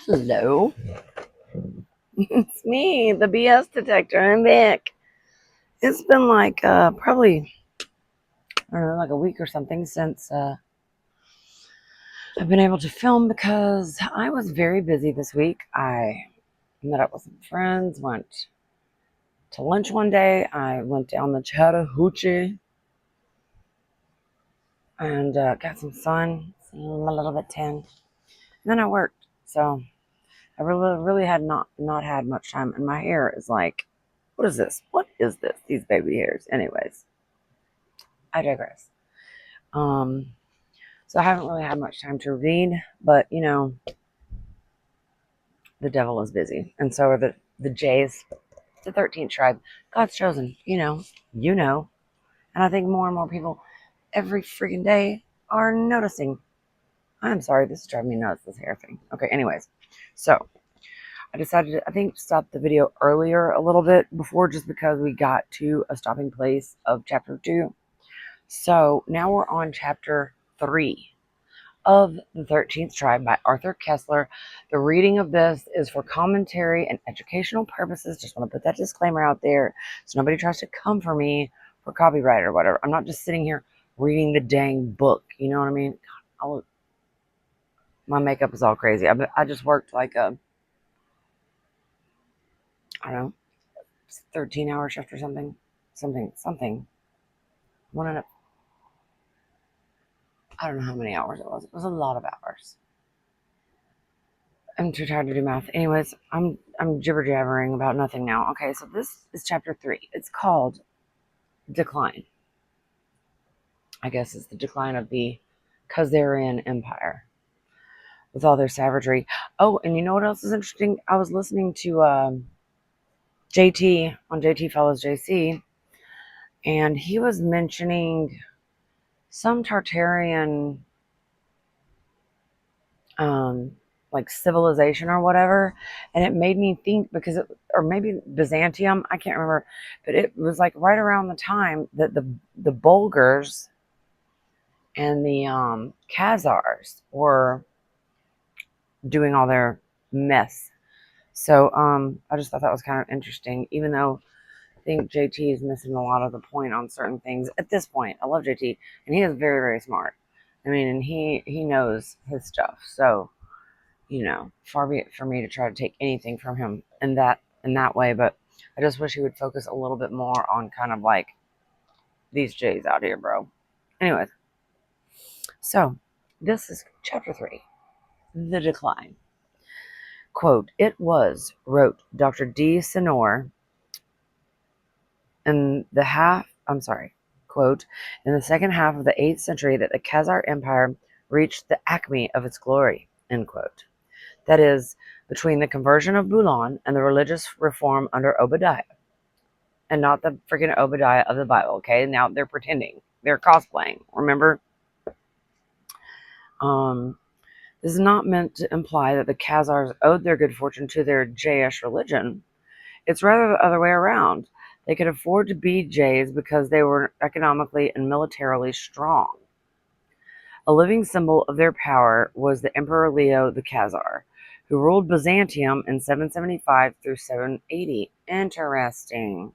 Hello. It's me, the BS detector. I'm back. It's been like probably, I don't know, like a week or something since I've been able to film because I was very busy this week. I met up with some friends, went to lunch one day. I went down the Chattahoochee and got some sun. So I'm a little bit tan. And then I worked. So I really had not had much time. And my hair is like, what is this? What is this? These baby hairs. Anyways, I digress. Um, so I haven't really had much time to read, but the devil is busy, and so are the Jays, the 13th tribe, God's chosen. And I think more and more people every freaking day are noticing. I'm sorry, this is driving me nuts. This hair thing. Okay, anyways, so I decided to, I think, stop the video earlier a little bit before, just because we got to a stopping place of chapter 2. So now we're on chapter 3. Of the 13th Tribe by Arthur Koestler. The reading of this is for commentary and educational purposes. Just want to put that disclaimer out there so nobody tries to come for me for copyright or whatever. I'm not just sitting here reading the dang book. You know what I mean? My makeup is all crazy. I just worked like I don't know, 13-hour shift or something. Something. One and a, I don't know how many hours it was. It was a lot of hours. I'm too tired to do math. Anyways, I'm jibber jabbering about nothing now. Okay, so this is chapter 3. It's called Decline. I guess it's the decline of the Khazarian Empire with all their savagery. Oh, and you know what else is interesting? I was listening to JT on JT Follows JC, and he was mentioning some Tartarian like civilization or whatever, and it made me think, because or maybe Byzantium, I can't remember, but it was like right around the time that the Bulgars and the Khazars were doing all their mess. So I just thought that was kind of interesting, even though I think JT is missing a lot of the point on certain things at this point. I love JT, and he is very, very smart. I mean, and he knows his stuff. So far be it for me to try to take anything from him in that way, but I just wish he would focus a little bit more on kind of like these J's out here, bro. Anyways, so this is chapter 3, The Decline. Quote, "It was," wrote Dr. D. Senor, in the quote, "in the second half of the 8th century that the Khazar Empire reached the acme of its glory," end quote. That is, between the conversion of Bulan and the religious reform under Obadiah. And not the freaking Obadiah of the Bible, okay? Now they're pretending. They're cosplaying, remember? This is not meant to imply that the Khazars owed their good fortune to their Jayish religion. It's rather the other way around. They could afford to be Jays because they were economically and militarily strong. A living symbol of their power was the Emperor Leo the Khazar, who ruled Byzantium in 775 through 780. Interesting.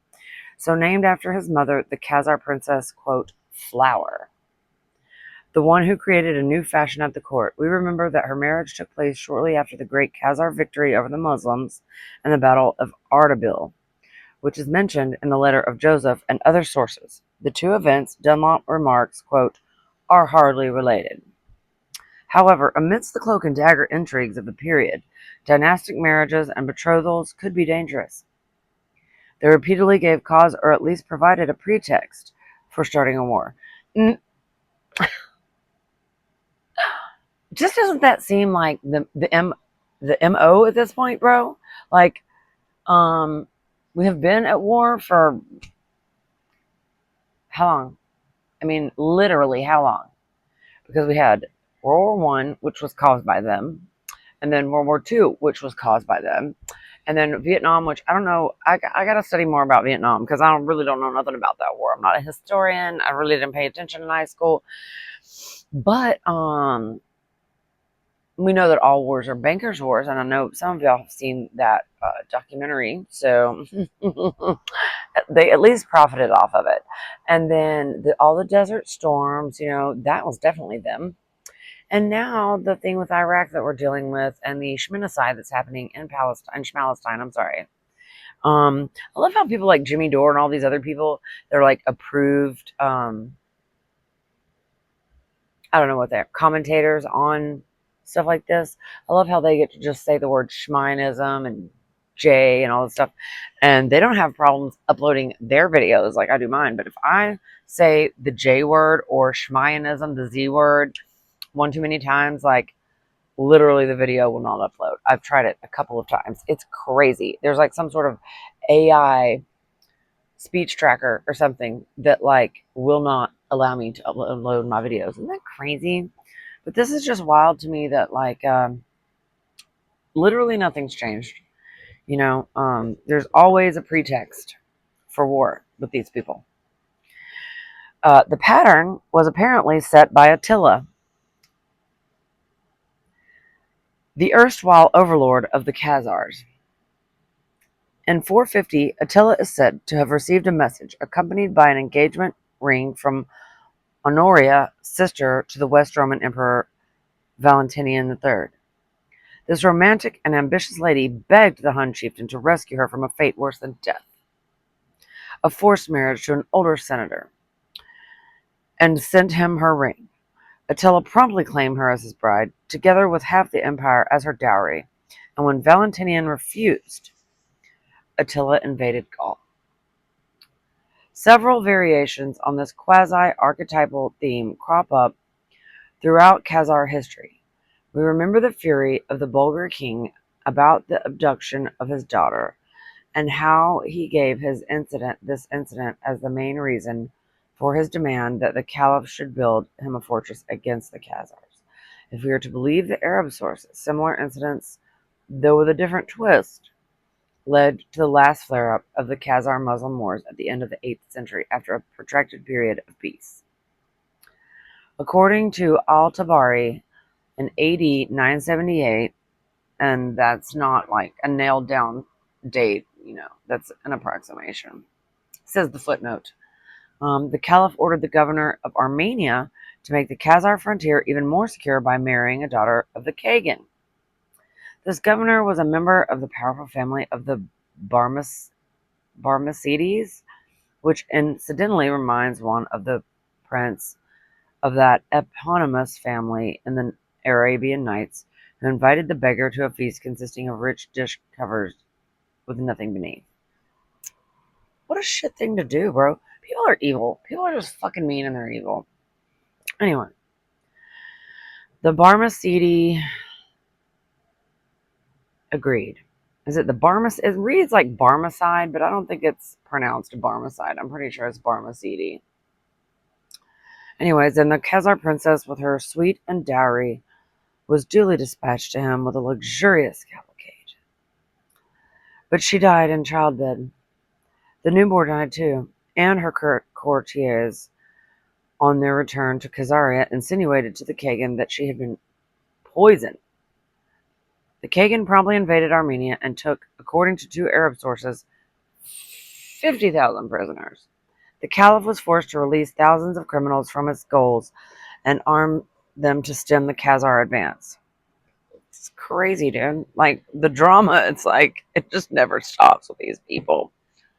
So named after his mother, the Khazar princess, quote, Flower, the one who created a new fashion at the court. We remember that her marriage took place shortly after the great Khazar victory over the Muslims and the Battle of Ardabil, which is mentioned in the letter of Joseph and other sources. The two events, Dunlop remarks, quote, are hardly related. However, amidst the cloak and dagger intrigues of the period, dynastic marriages and betrothals could be dangerous. They repeatedly gave cause, or at least provided a pretext, for starting a war. Just doesn't that seem like the MO at this point, bro? Like, we have been at war for how long? I mean, literally how long? Because we had World War I, which was caused by them, and then World War II, which was caused by them, and then Vietnam, which I don't know. I got to study more about Vietnam because I really don't know nothing about that war. I'm not a historian. I really didn't pay attention in high school. But we know that all wars are bankers' wars, and I know some of y'all have seen that documentary, so they at least profited off of it. And then all the desert storms, that was definitely them. And now the thing with Iraq that we're dealing with, and the Shminaside that's happening in Palestine, I'm sorry. I love how people like Jimmy Dore and all these other people, they're like approved. I don't know what they're commentators on stuff like this. I love how they get to just say the word Shmianism and J and all this stuff, and they don't have problems uploading their videos like I do mine. But if I say the J word or Shmianism, the Z word, one too many times, like literally the video will not upload. I've tried it a couple of times. It's crazy. There's like some sort of AI speech tracker or something that like will not allow me to upload my videos. Isn't that crazy? But this is just wild to me that like literally nothing's changed. There's always a pretext for war with these people. The pattern was apparently set by Attila, the erstwhile overlord of the Khazars. In 450, Attila is said to have received a message accompanied by an engagement ring from Honoria, sister to the West Roman Emperor Valentinian III. This romantic and ambitious lady begged the Hun chieftain to rescue her from a fate worse than death, a forced marriage to an older senator, and sent him her ring. Attila promptly claimed her as his bride, together with half the empire as her dowry, and when Valentinian refused, Attila invaded Gaul. Several variations on this quasi-archetypal theme crop up throughout Khazar history. We remember the fury of the Bulgar king about the abduction of his daughter, and how he gave this incident as the main reason for his demand that the caliph should build him a fortress against the Khazars. If we are to believe the Arab sources, similar incidents, though with a different twist, led to the last flare-up of the Khazar Muslim wars at the end of the 8th century after a protracted period of peace. According to Al-Tabari, in AD 978, and that's not like a nailed down date, that's an approximation, says the footnote. The Caliph ordered the governor of Armenia to make the Khazar frontier even more secure by marrying a daughter of the Kagan. This governor was a member of the powerful family of the Barmecides, which incidentally reminds one of the prince of that eponymous family in the Arabian Nights, who invited the beggar to a feast consisting of rich dish covered with nothing beneath. What a shit thing to do, bro. People are evil. People are just fucking mean and they're evil. Anyway, the Barmecide agreed. Is it the Barmecide? It reads like Barmecide, but I don't think it's pronounced Barmecide. I'm pretty sure it's Barmecide. Anyways, then the Khazar princess with her suite and dowry was duly dispatched to him with a luxurious cavalcade. But she died in childbed. The newborn died too, and her courtiers, on their return to Khazaria, insinuated to the Kagan that she had been poisoned. The Kagan promptly invaded Armenia and took, according to 2 Arab sources, 50,000 prisoners. The Caliph was forced to release thousands of criminals from its goals and arm them to stem the Khazar advance. It's crazy, dude. Like, the drama, it's like, it just never stops with these people.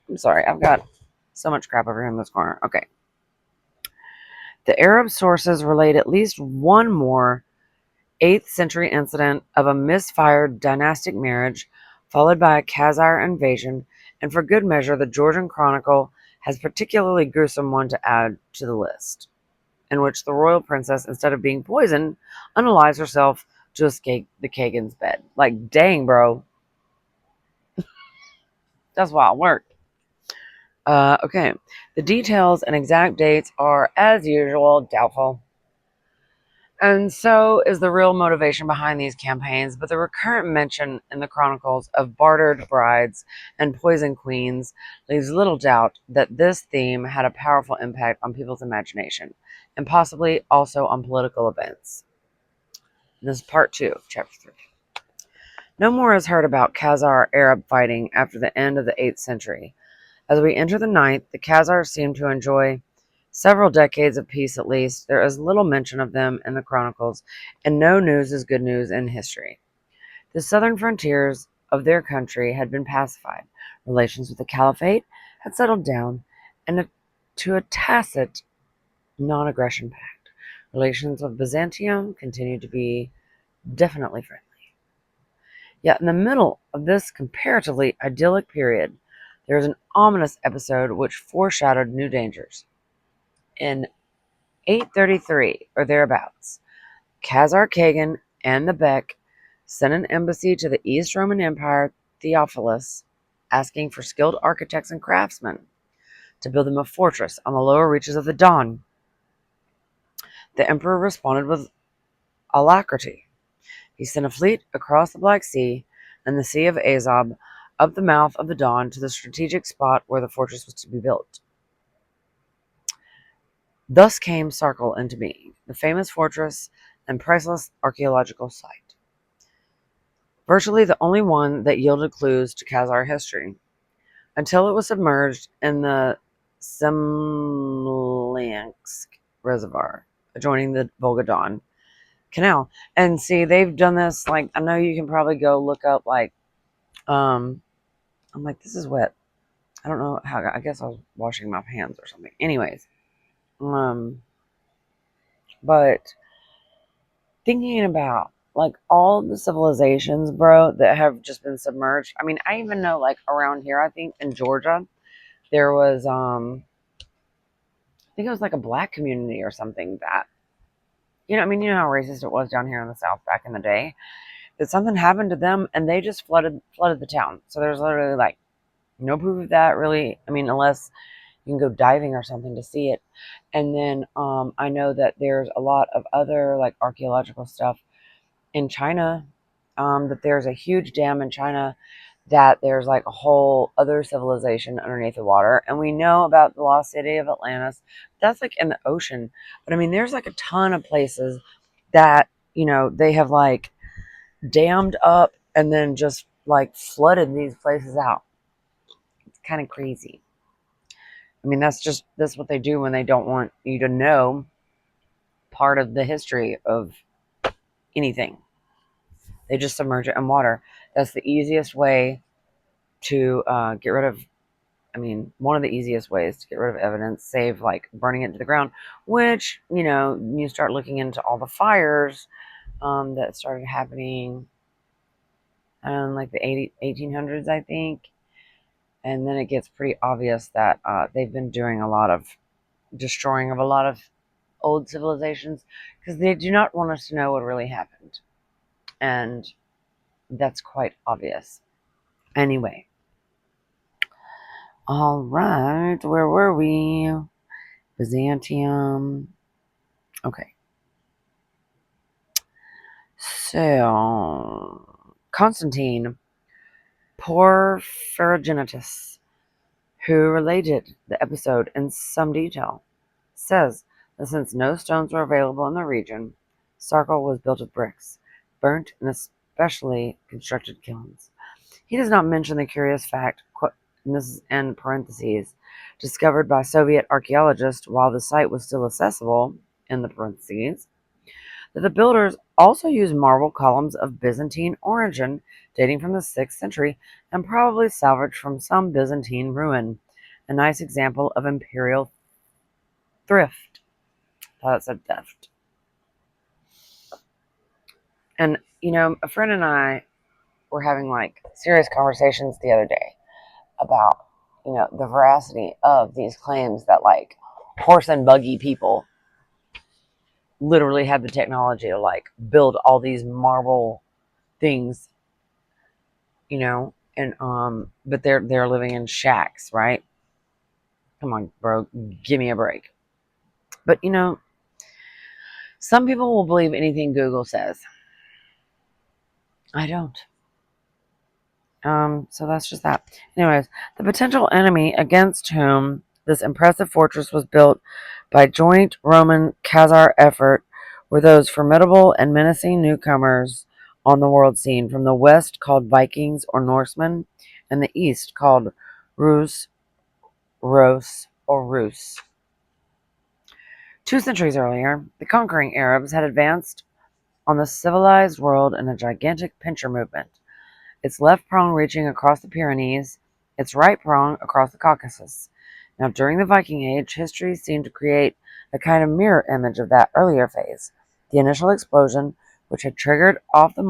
I'm sorry, I've got so much crap over here in this corner. Okay. The Arab sources relate at least one more 8th century incident of a misfired dynastic marriage, followed by a Khazar invasion, and for good measure, the Georgian Chronicle has a particularly gruesome one to add to the list, in which the royal princess, instead of being poisoned, unalives herself to escape the Kagan's bed. Like, dang, bro. That's wild work. Okay. The details and exact dates are, as usual, doubtful. And so is the real motivation behind these campaigns, but the recurrent mention in the chronicles of bartered brides and poison queens leaves little doubt that this theme had a powerful impact on people's imagination, and possibly also on political events. This is part 2 of chapter 3. No more is heard about Khazar Arab fighting after the end of the 8th century. As we enter the 9th, the Khazars seem to enjoy several decades of peace at least. There is little mention of them in the chronicles, and no news is good news in history. The southern frontiers of their country had been pacified. Relations with the Caliphate had settled down to a tacit non-aggression pact. Relations with Byzantium continued to be definitely friendly. Yet in the middle of this comparatively idyllic period, there is an ominous episode which foreshadowed new dangers. In 833 or thereabouts, Khazar Kagan and the Bek sent an embassy to the East Roman Empire Theophilus, asking for skilled architects and craftsmen to build them a fortress on the lower reaches of the Don. The emperor responded with alacrity. He sent a fleet across the Black Sea and the Sea of Azov up the mouth of the Don to the strategic spot where the fortress was to be built. Thus came Sarkel into being, the famous fortress and priceless archaeological site. Virtually the only one that yielded clues to Khazar history, until it was submerged in the Semlyansk Reservoir, adjoining the Volga-Don Canal. And see, they've done this, like, I know you can probably go look up, like, I'm like, this is wet. I don't know how, I guess I was washing my hands or something. Anyways, but thinking about, like, all the civilizations, bro, that have just been submerged. I mean, I even know, like, around here, I think in Georgia, there was, I think it was like a black community or something that, you know, I mean, you know how racist it was down here in the South back in the day, that something happened to them and they just flooded the town. So there's literally, like, no proof of that, really. I mean, unless you can go diving or something to see it. And then I know that there's a lot of other, like, archaeological stuff in China, that there's a huge dam in China, that there's, like, a whole other civilization underneath the water. And we know about the lost city of Atlantis. That's, like, in the ocean. But I mean, there's, like, a ton of places that, you know, they have, like, dammed up and then just, like, flooded these places out. It's kind of crazy. I mean, that's what they do when they don't want you to know part of the history of anything. They just submerge it in water. That's the easiest way to get rid of, I mean, one of the easiest ways to get rid of evidence, save, like, burning it to the ground, which, you know, you start looking into all the fires that started happening in, like, the 1800s, I think. And then it gets pretty obvious that they've been doing a lot of destroying of a lot of old civilizations because they do not want us to know what really happened. And that's quite obvious. Anyway. All right. Where were we? Byzantium. Okay. So, Constantine Porphyrogenitus, who related the episode in some detail, says that since no stones were available in the region, Sarkel was built of bricks, burnt in especially constructed kilns. He does not mention the curious fact, and this is in parentheses, discovered by Soviet archaeologists while the site was still accessible, in the parentheses, that the builders also used marble columns of Byzantine origin dating from the 6th century and probably salvaged from some Byzantine ruin. A nice example of imperial thrift. I thought it said theft. And, you know, a friend and I were having, like, serious conversations the other day about, you know, the veracity of these claims that, like, horse and buggy people literally had the technology to, like, build all these marble things, you know, and but they're living in shacks, right? Come on, bro, give me a break. But, you know, some people will believe anything Google says. I don't. So that's just that. Anyways, the potential enemy against whom this impressive fortress was built by joint Roman Khazar effort were those formidable and menacing newcomers on the world scene, from the west called Vikings or Norsemen, and the east called Rus, Ros, or Rus. 2 centuries earlier, the conquering Arabs had advanced on the civilized world in a gigantic pincher movement, its left prong reaching across the Pyrenees, its right prong across the Caucasus. Now, during the Viking Age, history seemed to create a kind of mirror image of that earlier phase. The initial explosion, which had triggered off the the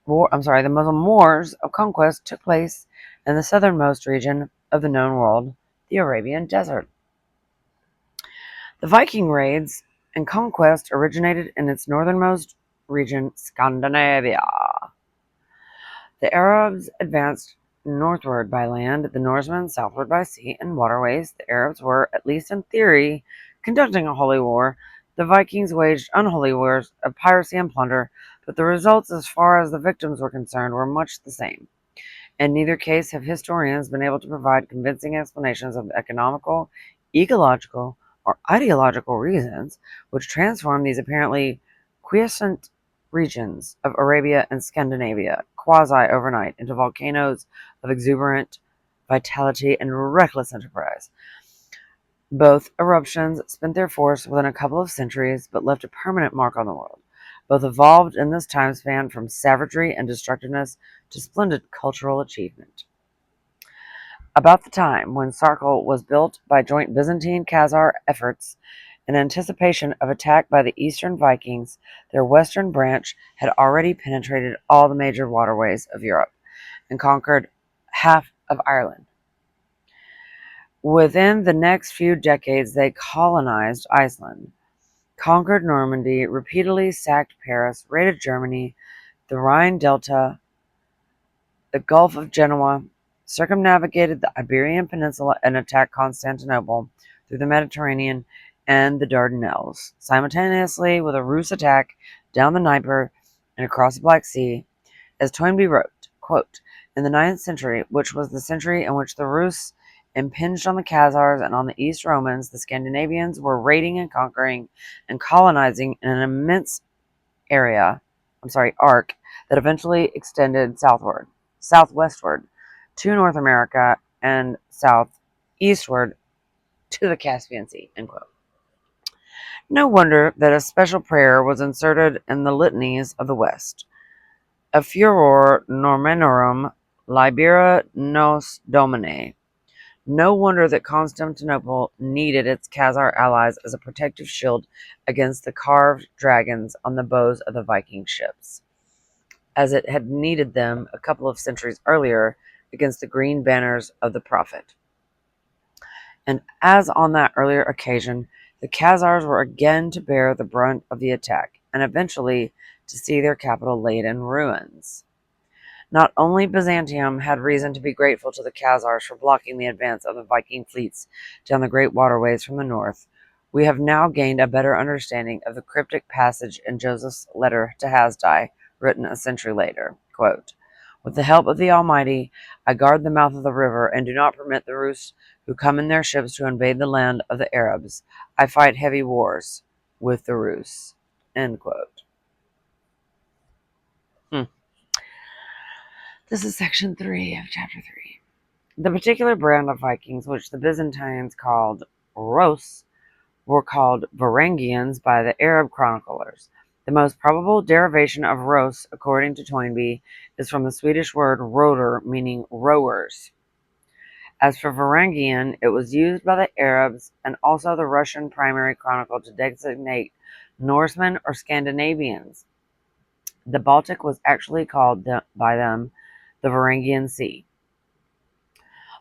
Muslim wars of conquest, took place in the southernmost region of the known world, the Arabian Desert. The Viking raids and conquest originated in its northernmost region, Scandinavia. The Arabs advanced northward by land, the Norsemen southward by sea and waterways. The Arabs were, at least in theory, conducting a holy war. The Vikings waged unholy wars of piracy and plunder, but the results, as far as the victims were concerned, were much the same. In neither case have historians been able to provide convincing explanations of the economical, ecological, or ideological reasons which transformed these apparently quiescent regions of Arabia and Scandinavia quasi-overnight into volcanoes of exuberant vitality and reckless enterprise. Both eruptions spent their force within a couple of centuries, but left a permanent mark on the world. Both evolved in this time span from savagery and destructiveness to splendid cultural achievement. About the time when Sarkel was built by joint Byzantine-Khazar efforts in anticipation of attack by the Eastern Vikings, their western branch had already penetrated all the major waterways of Europe and conquered half of Ireland. Within the next few decades, they colonized Iceland, conquered Normandy, repeatedly sacked Paris, raided Germany, the Rhine Delta, the Gulf of Genoa, circumnavigated the Iberian Peninsula, and attacked Constantinople through the Mediterranean and the Dardanelles, simultaneously with a Rus attack down the Dnieper and across the Black Sea. As Toynbee wrote, quote, in the 9th century, which was the century in which the Rus impinged on the Khazars and on the East Romans, the Scandinavians were raiding and conquering and colonizing in an immense arc that eventually extended southwestward to North America and southeastward to the Caspian Sea, end quote. No wonder that a special prayer was inserted in the litanies of the West. A furor Normanorum libera nos Domine. No wonder that Constantinople needed its Khazar allies as a protective shield against the carved dragons on the bows of the Viking ships, as it had needed them a couple of centuries earlier against the green banners of the Prophet. And as on that earlier occasion, the Khazars were again to bear the brunt of the attack, and eventually to see their capital laid in ruins. Not only Byzantium had reason to be grateful to the Khazars for blocking the advance of the Viking fleets down the great waterways from the north, we have now gained a better understanding of the cryptic passage in Joseph's letter to Hasdai, written a century later. Quote, with the help of the Almighty, I guard the mouth of the river and do not permit the Rus who come in their ships to invade the land of the Arabs. I fight heavy wars with the Rus. End quote. This is section 3 of chapter 3. The particular brand of Vikings, which the Byzantines called Ros, were called Varangians by the Arab chroniclers. The most probable derivation of Ros, according to Toynbee, is from the Swedish word roder, meaning rowers. As for Varangian, it was used by the Arabs and also the Russian primary chronicle to designate Norsemen or Scandinavians. The Baltic was actually called by them the Varangian Sea.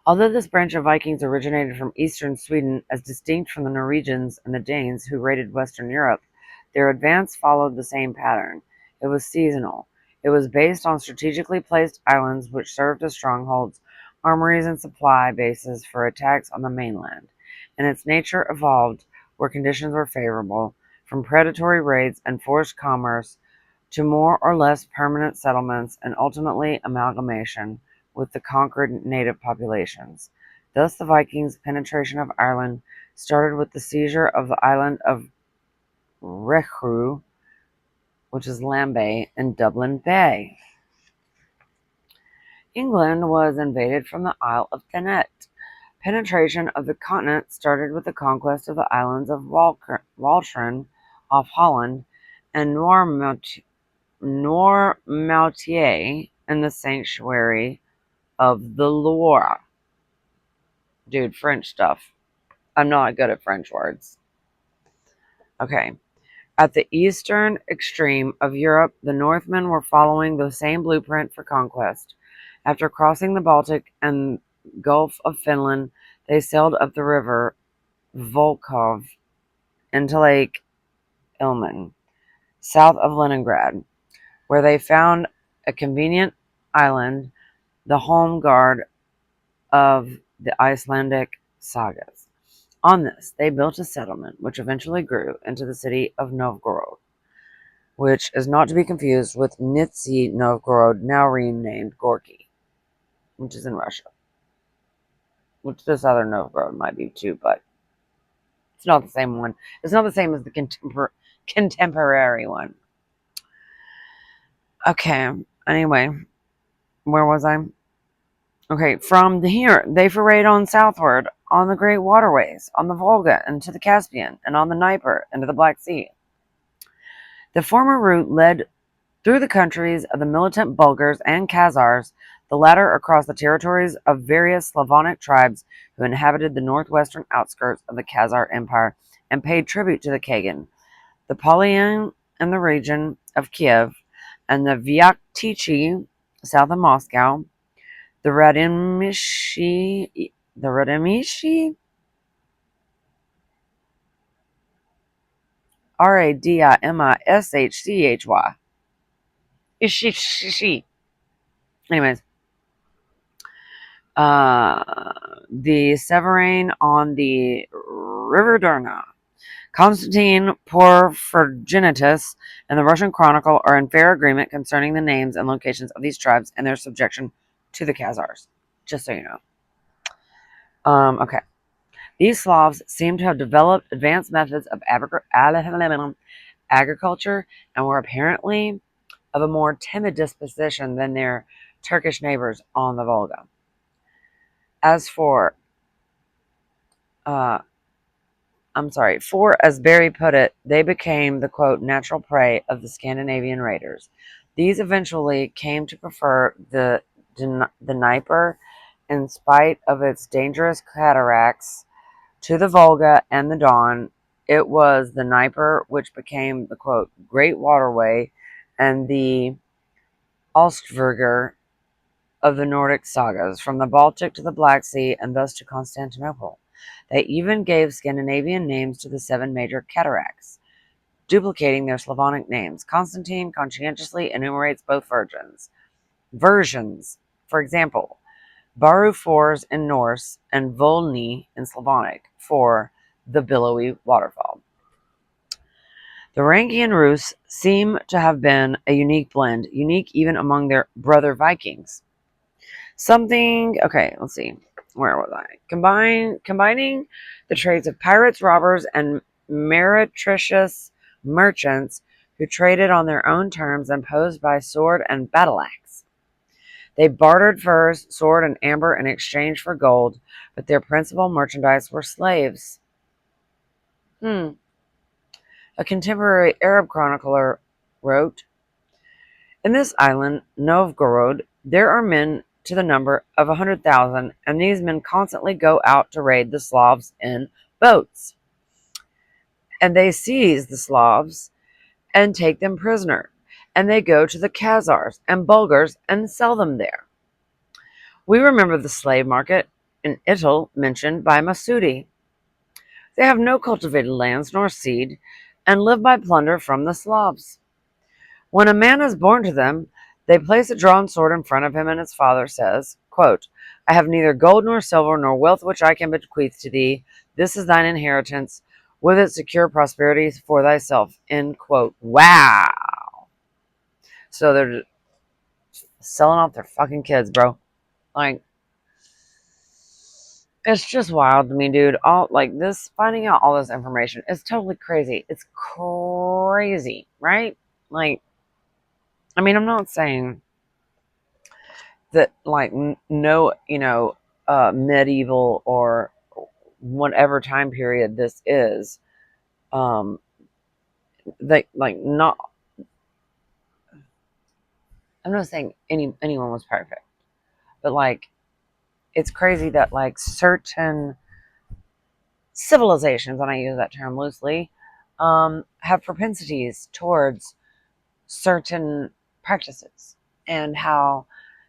Although this branch of Vikings originated from eastern Sweden, as distinct from the Norwegians and the Danes who raided Western Europe, their advance followed the same pattern. It was seasonal. It was based on strategically placed islands which served as strongholds, armories, and supply bases for attacks on the mainland, and its nature evolved where conditions were favorable, from predatory raids and forced commerce to more or less permanent settlements and ultimately amalgamation with the conquered native populations. Thus the Vikings' penetration of Ireland started with the seizure of the island of Rechu, which is Lambay, and Dublin Bay. England was invaded from the Isle of Thanet. Penetration of the continent started with the conquest of the islands of Walcheren off Holland and Noirmoutier in the sanctuary of the Loire. Dude, French stuff. I'm not good at French words. Okay. At the eastern extreme of Europe, the Northmen were following the same blueprint for conquest. After crossing the Baltic and Gulf of Finland, they sailed up the river Volkhov into Lake Ilmen, south of Leningrad, where they found a convenient island, the home guard of the Icelandic sagas. On this, they built a settlement which eventually grew into the city of Novgorod, which is not to be confused with Nizhny Novgorod, now renamed Gorky, which is in Russia. Which this other Novgorod might be too, but it's not the same one. It's not the same as the contemporary one. Okay, anyway, where was I? Okay, from here, they forayed on southward on the great waterways, on the Volga into the Caspian, and on the Dnieper into the Black Sea. The former route led through the countries of the militant Bulgars and Khazars, the latter across the territories of various Slavonic tribes who inhabited the northwestern outskirts of the Khazar Empire and paid tribute to the Khagan, the Polian in the region of Kiev, and the Vyaktichi south of Moscow, the Radimishi, Radimishchy, Ishishi. Anyways, the Severine on the River Durna. Constantine Porphyrogenitus and the Russian Chronicle are in fair agreement concerning the names and locations of these tribes and their subjection to the Khazars. Just so you know. Okay. These Slavs seem to have developed advanced methods of agriculture and were apparently of a more timid disposition than their Turkish neighbors on the Volga. As for as Barry put it, they became the quote natural prey of the Scandinavian raiders. These eventually came to prefer the Dnieper, in spite of its dangerous cataracts, to the Volga and the Don. It was the Dnieper which became the quote great waterway and the Ostverger of the Nordic sagas, from the Baltic to the Black Sea and thus to Constantinople. They even gave Scandinavian names to the 7 major cataracts, duplicating their Slavonic names. Constantine conscientiously enumerates both versions. For example, Baru Fors in Norse and Volny in Slavonic for the billowy waterfall. The Rankian Rus seem to have been a unique blend, unique even among their brother Vikings. Okay, let's see. Where was I? Combining the traits of pirates, robbers, and meretricious merchants who traded on their own terms and posed by sword and battle axe. They bartered furs, sword, and amber in exchange for gold, but their principal merchandise were slaves. A contemporary Arab chronicler wrote, "In this island, Novgorod, there are men to the number of 100,000, and these men constantly go out to raid the Slavs in boats. And they seize the Slavs and take them prisoner, and they go to the Khazars and Bulgars and sell them there. We remember the slave market in Italy mentioned by Masudi. They have no cultivated lands nor seed, and live by plunder from the Slavs. When a man is born to them, they place a drawn sword in front of him, and his father says, quote, I have neither gold nor silver nor wealth which I can bequeath to thee. This is thine inheritance. With it secure prosperity for thyself." End quote. Wow. So they're selling off their fucking kids, bro. Like, It's just wild to me, dude. All like this, finding out all this information is totally crazy. It's crazy, right? Like, I mean, I'm not saying that like no, medieval or whatever time period this is, um, they like not. I'm not saying anyone was perfect, but like it's crazy that like certain civilizations, and I use that term loosely, have propensities towards certain practices, and how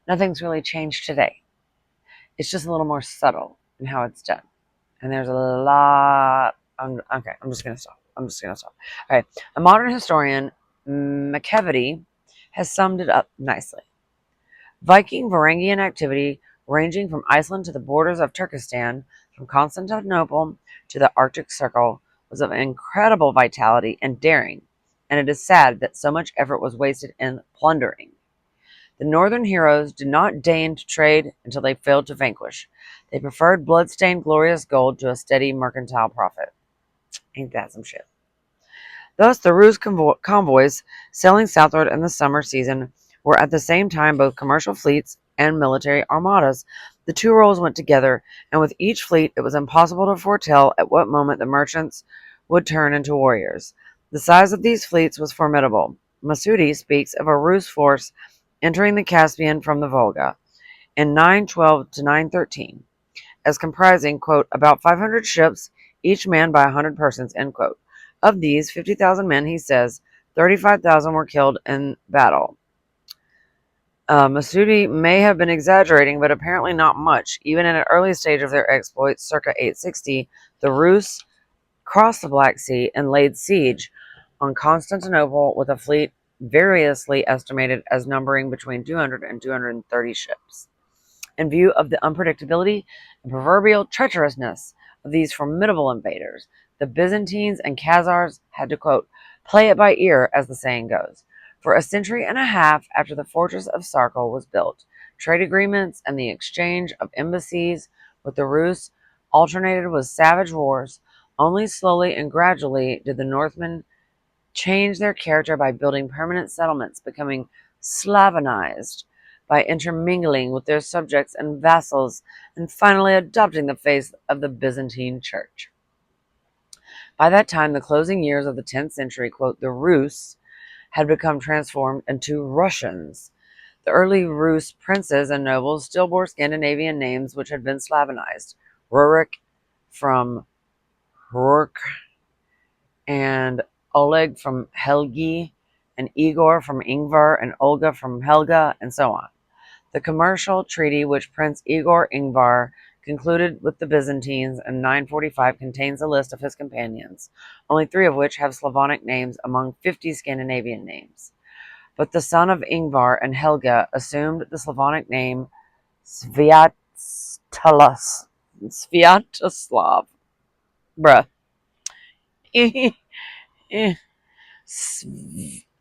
nothing's really changed today. It's just a little more subtle in how it's done. And there's a lot. Okay, I'm just going to stop. Okay, a modern historian, McKevity, has summed it up nicely. Viking Varangian activity ranging from Iceland to the borders of Turkestan, from Constantinople to the Arctic Circle, was of incredible vitality and daring, and it is sad that so much effort was wasted in plundering. The northern heroes did not deign to trade until they failed to vanquish. They preferred blood-stained glorious gold to a steady mercantile profit. Ain't that some shit? Thus, the Ruse convoys sailing southward in the summer season were at the same time both commercial fleets and military armadas. The two roles went together, and with each fleet it was impossible to foretell at what moment the merchants would turn into warriors. The size of these fleets was formidable. Masudi speaks of a Ruse force entering the Caspian from the Volga in 912 to 913 as comprising, quote, about 500 ships, each manned by 100 persons, end quote. Of these, 50,000 men, he says, 35,000 were killed in battle. Masudi may have been exaggerating, but apparently not much. Even in an early stage of their exploits, circa 860, the Rus crossed the Black Sea and laid siege on Constantinople with a fleet variously estimated as numbering between 200 and 230 ships. In view of the unpredictability and proverbial treacherousness of these formidable invaders, the Byzantines and Khazars had to, quote, play it by ear, as the saying goes. For a century and a half after the fortress of Sarkel was built, trade agreements and the exchange of embassies with the Rus alternated with savage wars. Only slowly and gradually did the Northmen change their character by building permanent settlements, becoming Slavanized by intermingling with their subjects and vassals, and finally adopting the faith of the Byzantine Church. By that time, the closing years of the 10th century, quote, the Rus had become transformed into Russians. The early Rus princes and nobles still bore Scandinavian names which had been Slavanized. Rurik from Rurk, and Oleg from Helgi, and Igor from Ingvar, and Olga from Helga, and so on. The commercial treaty which Prince Igor Ingvar concluded with the Byzantines in 945 contains a list of his companions, only 3 of which have Slavonic names among 50 Scandinavian names. But the son of Ingvar and Helga assumed the Slavonic name Sviatoslav. Bruh.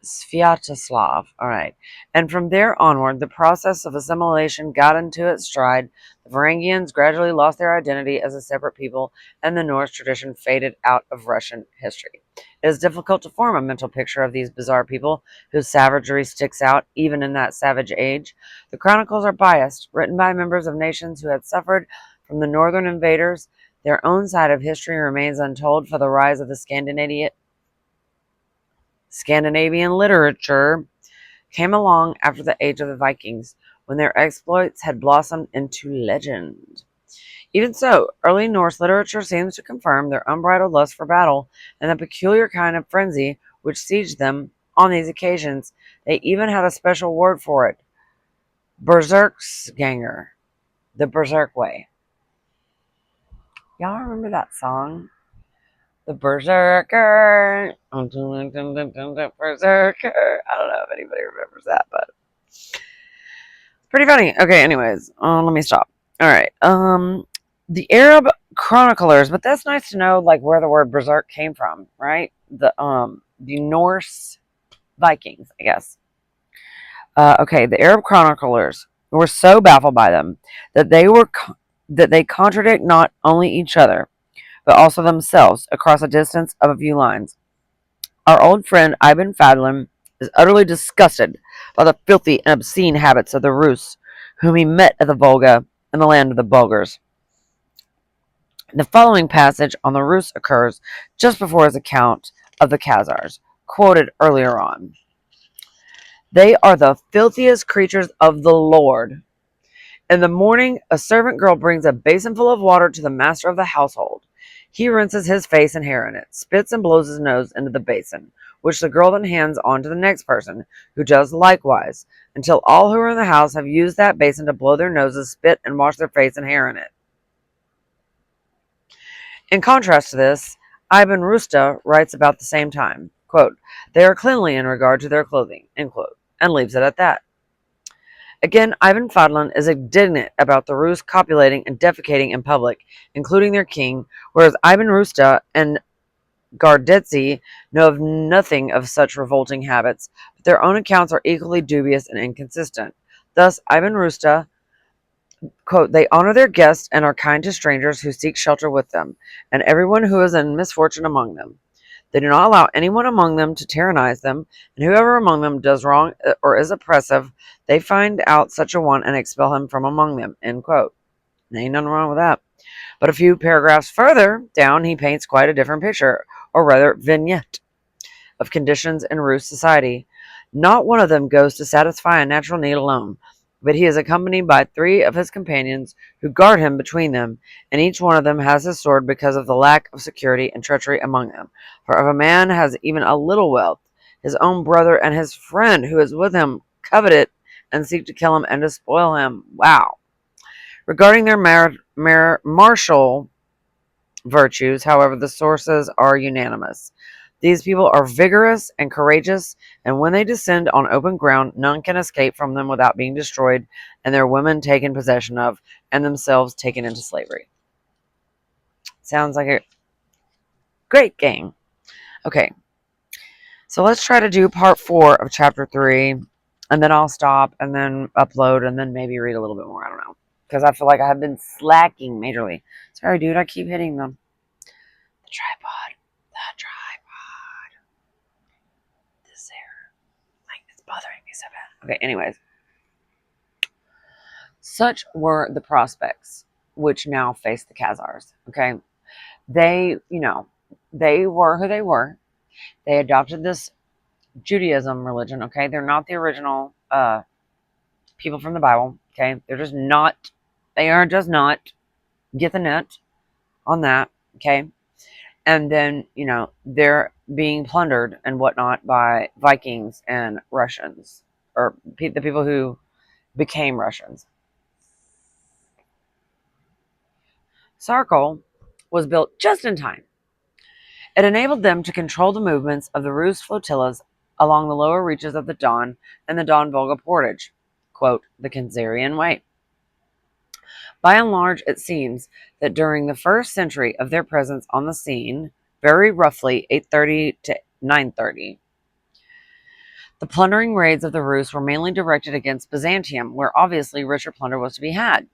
Sviatoslav. All right. And from there onward, the process of assimilation got into its stride. The Varangians gradually lost their identity as a separate people, and the Norse tradition faded out of Russian history. It is difficult to form a mental picture of these bizarre people whose savagery sticks out even in that savage age. The chronicles are biased, written by members of nations who had suffered from the northern invaders. Their own side of history remains untold, for the rise of the Scandinavian literature came along after the age of the Vikings, when their exploits had blossomed into legend. Even so, early Norse literature seems to confirm their unbridled lust for battle and the peculiar kind of frenzy which sieged them on these occasions. They even had a special word for it: Berserksganger, the Berserk way. Y'all remember that song? The Berserker. Berserker. I don't know if anybody remembers that, but it's pretty funny. Okay, anyways, let me stop. All right. The Arab chroniclers, but that's nice to know, like, where the word berserk came from, right? The Norse Vikings, I guess. Okay, the Arab chroniclers were so baffled by them that they were that they contradict not only each other, but also themselves across a distance of a few lines. Our old friend Ivan Fadlin is utterly disgusted by the filthy and obscene habits of the Rus, whom he met at the Volga in the land of the Bulgars. The following passage on the Rus occurs just before his account of the Khazars, quoted earlier on. They are the filthiest creatures of the Lord. In the morning, a servant girl brings a basin full of water to the master of the household. He rinses his face and hair in it, spits and blows his nose into the basin, which the girl then hands on to the next person, who does likewise, until all who are in the house have used that basin to blow their noses, spit, and wash their face and hair in it. In contrast to this, Ibn Rusta writes about the same time, quote, they are cleanly in regard to their clothing, end quote, and leaves it at that. Again, Ivan Fadlan is indignant about the Rus copulating and defecating in public, including their king, whereas Ivan Rusta and Gardetzi know of nothing of such revolting habits, but their own accounts are equally dubious and inconsistent. Thus, Ivan Rusta, quote, they honor their guests and are kind to strangers who seek shelter with them, and everyone who is in misfortune among them. They do not allow anyone among them to tyrannize them, and whoever among them does wrong or is oppressive, they find out such a one and expel him from among them, end quote. Ain't nothing wrong with that. But a few paragraphs further down, he paints quite a different picture, or rather vignette, of conditions in Rus society. Not one of them goes to satisfy a natural need alone, but he is accompanied by 3 of his companions who guard him between them, and each one of them has his sword because of the lack of security and treachery among them. For if a man has even a little wealth, his own brother and his friend who is with him covet it and seek to kill him and despoil him. Wow. Regarding their martial virtues, however, the sources are unanimous. These people are vigorous and courageous, and when they descend on open ground, none can escape from them without being destroyed, and their women taken possession of, and themselves taken into slavery. Sounds like a great game. Okay, so let's try to do part 4 of chapter 3, and then I'll stop, and then upload, and then maybe read a little bit more. I don't know, because I feel like I have been slacking majorly. Sorry, dude, I keep hitting them. The tripod. This here. Like, it's bothering me so bad. Okay, anyways. Such were the prospects which now faced the Khazars. Okay. They, they were who they were. They adopted this Judaism religion. Okay. They're not the original people from the Bible. Okay. They are just not. Get the net on that. Okay. And then, they're being plundered and whatnot by Vikings and Russians, or the people who became Russians. Sarkol was built just in time. It enabled them to control the movements of the Rus flotillas along the lower reaches of the Don and the Don-Volga portage, quote, the Khazarian way. By and large, it seems that during the first century of their presence on the scene, very roughly 830 to 930, the plundering raids of the Rus were mainly directed against Byzantium, where obviously richer plunder was to be had.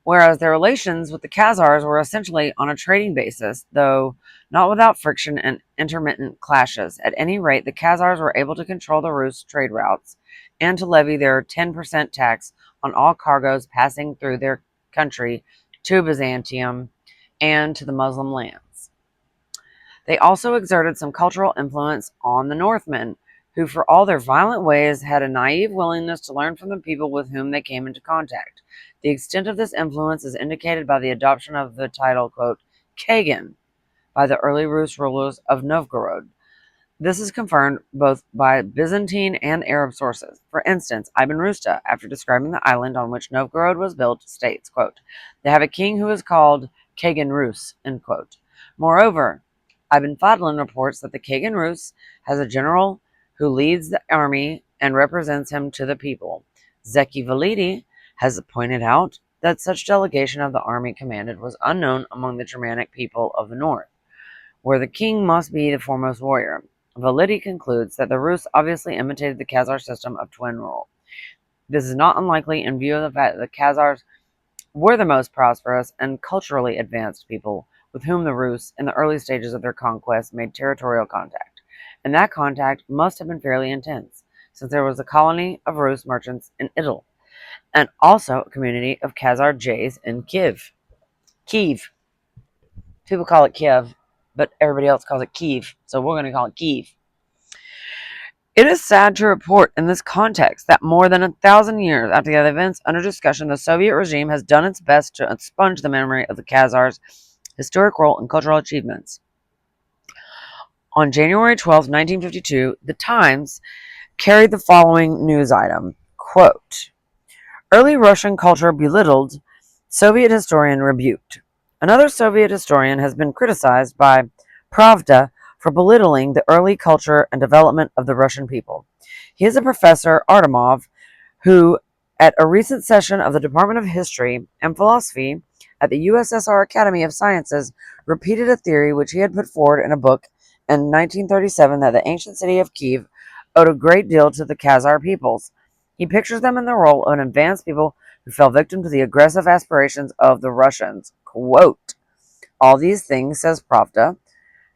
Whereas their relations with the Khazars were essentially on a trading basis, though not without friction and intermittent clashes. At any rate, the Khazars were able to control the Rus' trade routes and to levy their 10% tax on all cargoes passing through their country to Byzantium and to the Muslim lands. They also exerted some cultural influence on the Northmen, who for all their violent ways had a naive willingness to learn from the people with whom they came into contact. The extent of this influence is indicated by the adoption of the title, quote, Kagan, by the early Rus rulers of Novgorod. This is confirmed both by Byzantine and Arab sources. For instance, Ibn Rusta, after describing the island on which Novgorod was built, states, quote, they have a king who is called Kagan Rus, end quote. Moreover, Ibn Fadlan reports that the Kagan Rus has a general who leads the army and represents him to the people. Zeki Validi has pointed out that such delegation of the army commanded was unknown among the Germanic people of the north, where the king must be the foremost warrior. Validi concludes that the Rus obviously imitated the Khazar system of twin rule. This is not unlikely in view of the fact that the Khazars were the most prosperous and culturally advanced people with whom the Rus, in the early stages of their conquest, made territorial contact. And that contact must have been fairly intense, since there was a colony of Rus merchants in Italy, and also a community of Khazar Jays in Kiev. Kiev. People call it Kiev, but everybody else calls it Kiev, so we're going to call it Kiev. It is sad to report in this context that more than 1,000 years after the events under discussion, the Soviet regime has done its best to expunge the memory of the Khazars' historic role and cultural achievements. On January 12, 1952, The Times carried the following news item, quote, "Early Russian culture belittled, Soviet historian rebuked." Another Soviet historian has been criticized by Pravda for belittling the early culture and development of the Russian people. He is a professor, Artemov, who, at a recent session of the Department of History and Philosophy at the USSR Academy of Sciences, repeated a theory which he had put forward in a book in 1937 that the ancient city of Kiev owed a great deal to the Khazar peoples. He pictures them in the role of an advanced people who fell victim to the aggressive aspirations of the Russians. Quote, "All these things," says Pravda,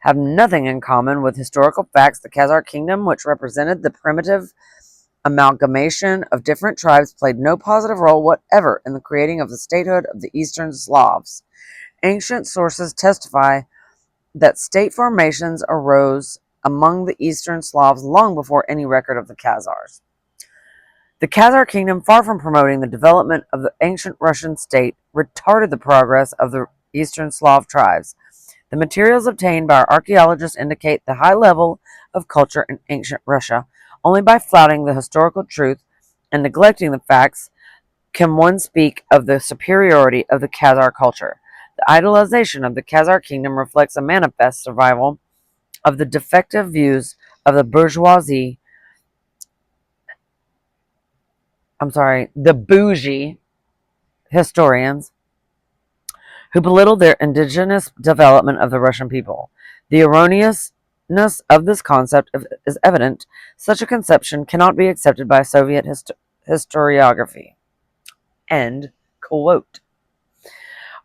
"have nothing in common with historical facts. The Khazar kingdom, which represented the primitive amalgamation of different tribes, played no positive role whatever in the creating of the statehood of the Eastern Slavs. Ancient sources testify that state formations arose among the Eastern Slavs long before any record of the Khazars. The Khazar kingdom, far from promoting the development of the ancient Russian state, retarded the progress of the Eastern Slav tribes. The materials obtained by our archaeologists indicate the high level of culture in ancient Russia. Only by flouting the historical truth and neglecting the facts can one speak of the superiority of the Khazar culture. The idolization of the Khazar kingdom reflects a manifest survival of the defective views of the the bougie historians who belittle their indigenous development of the Russian people. The erroneousness of this concept is evident. Such a conception cannot be accepted by Soviet historiography." End quote.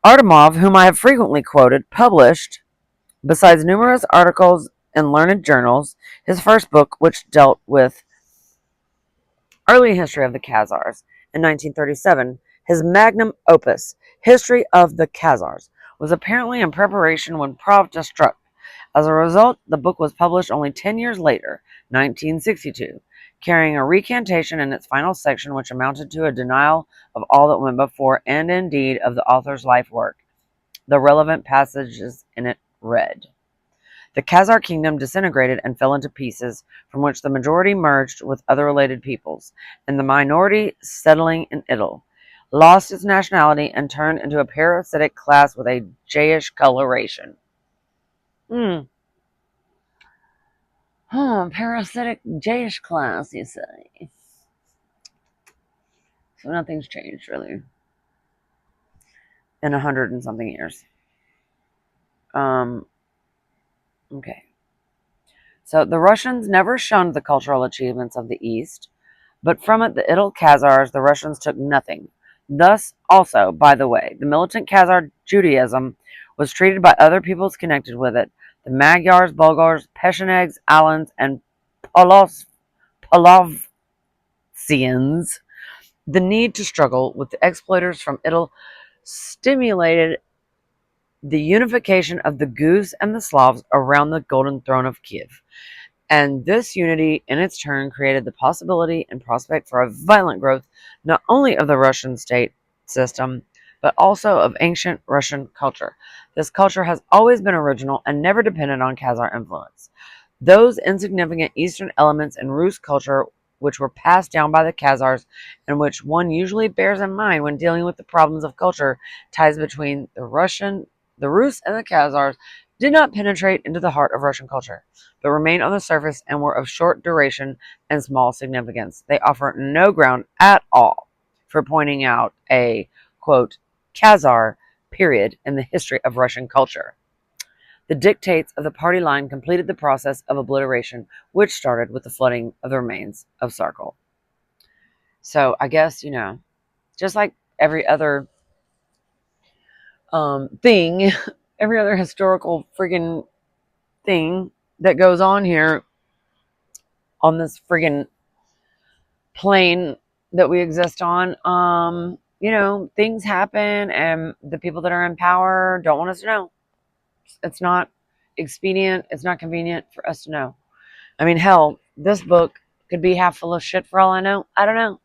Artemov, whom I have frequently quoted, published, besides numerous articles in learned journals, his first book, which dealt with early history of the Khazars in 1937. His magnum opus, History of the Khazars, was apparently in preparation when Pravda struck. As a result, the book was published only 10 years later, 1962, carrying a recantation in its final section which amounted to a denial of all that went before and indeed of the author's life work. The relevant passages in it read, "The Khazar kingdom disintegrated and fell into pieces, from which the majority merged with other related peoples, and the minority, settling in Italy, lost its nationality and turned into a parasitic class with a Jayish coloration." Parasitic Jayish class, you say. So nothing's changed, really, in 100 and something years. Okay. So the Russians never shunned the cultural achievements of the East, but from it, the Idol Khazars, the Russians took nothing. Thus, also, by the way, the militant Khazar Judaism was treated by other peoples connected with it, the Magyars, Bulgars, Pechenegs, Alans, and Polovtsians. The need to struggle with the exploiters from Idol stimulated the unification of the Guz and the Slavs around the Golden Throne of Kiev. And this unity, in its turn, created the possibility and prospect for a violent growth not only of the Russian state system, but also of ancient Russian culture. This culture has always been original and never depended on Khazar influence. Those insignificant Eastern elements in Rus culture which were passed down by the Khazars and which one usually bears in mind when dealing with the problems of culture ties between the Rus and the Khazars did not penetrate into the heart of Russian culture, but remained on the surface and were of short duration and small significance. They offer no ground at all for pointing out a, quote, Khazar period in the history of Russian culture. The dictates of the party line completed the process of obliteration, which started with the flooding of the remains of Sarkol. So I guess, just like every other thing, every other historical freaking thing that goes on here on this friggin' plane that we exist on. Things happen and the people that are in power don't want us to know. It's not expedient, it's not convenient for us to know. I mean, hell, this book could be half full of shit for all I know. I don't know.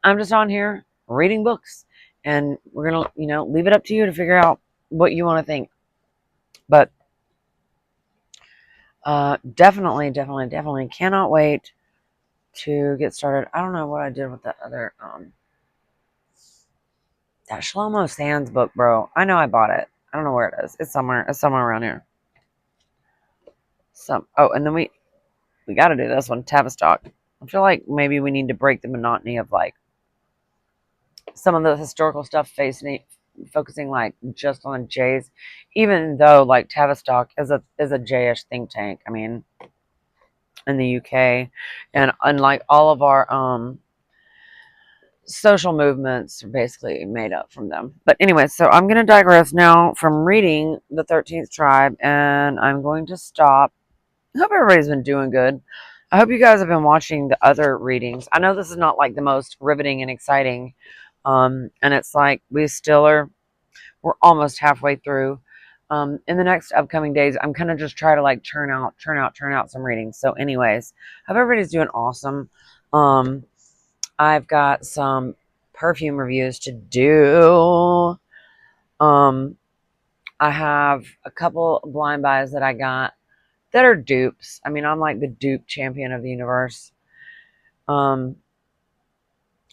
I'm just on here reading books, and we're gonna, leave it up to you to figure out what you want to think. But definitely cannot wait to get started. I don't know what I did with that other that Shlomo Sands book, bro. I know I bought it. I don't know where it is. It's somewhere around here. And then we got to do this one, Tavistock. I feel like maybe we need to break the monotony of like some of the historical stuff focusing like just on Jays, even though like Tavistock is a Jayish think tank. I mean, in the UK, and unlike all of our social movements are basically made up from them. But anyway, so I'm going to digress now from reading the 13th Tribe, and I'm going to stop. I hope everybody's been doing good. I hope you guys have been watching the other readings. I know this is not like the most riveting and exciting, and it's like we're almost halfway through. In the next upcoming days, I'm kind of just try to like churn out some readings. So anyways, hope everybody's doing awesome. I've got some perfume reviews to do. I have a couple blind buys that I got that are dupes. I mean, I'm like the dupe champion of the universe. And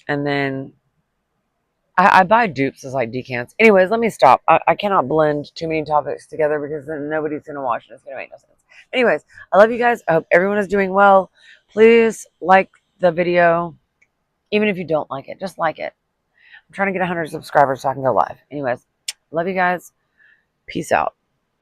then I buy dupes as like decants. Anyways, let me stop. I cannot blend too many topics together because then nobody's going to watch and it's going to make no sense. Anyways, I love you guys. I hope everyone is doing well. Please like the video. Even if you don't like it, just like it. I'm trying to get 100 subscribers so I can go live. Anyways, love you guys. Peace out.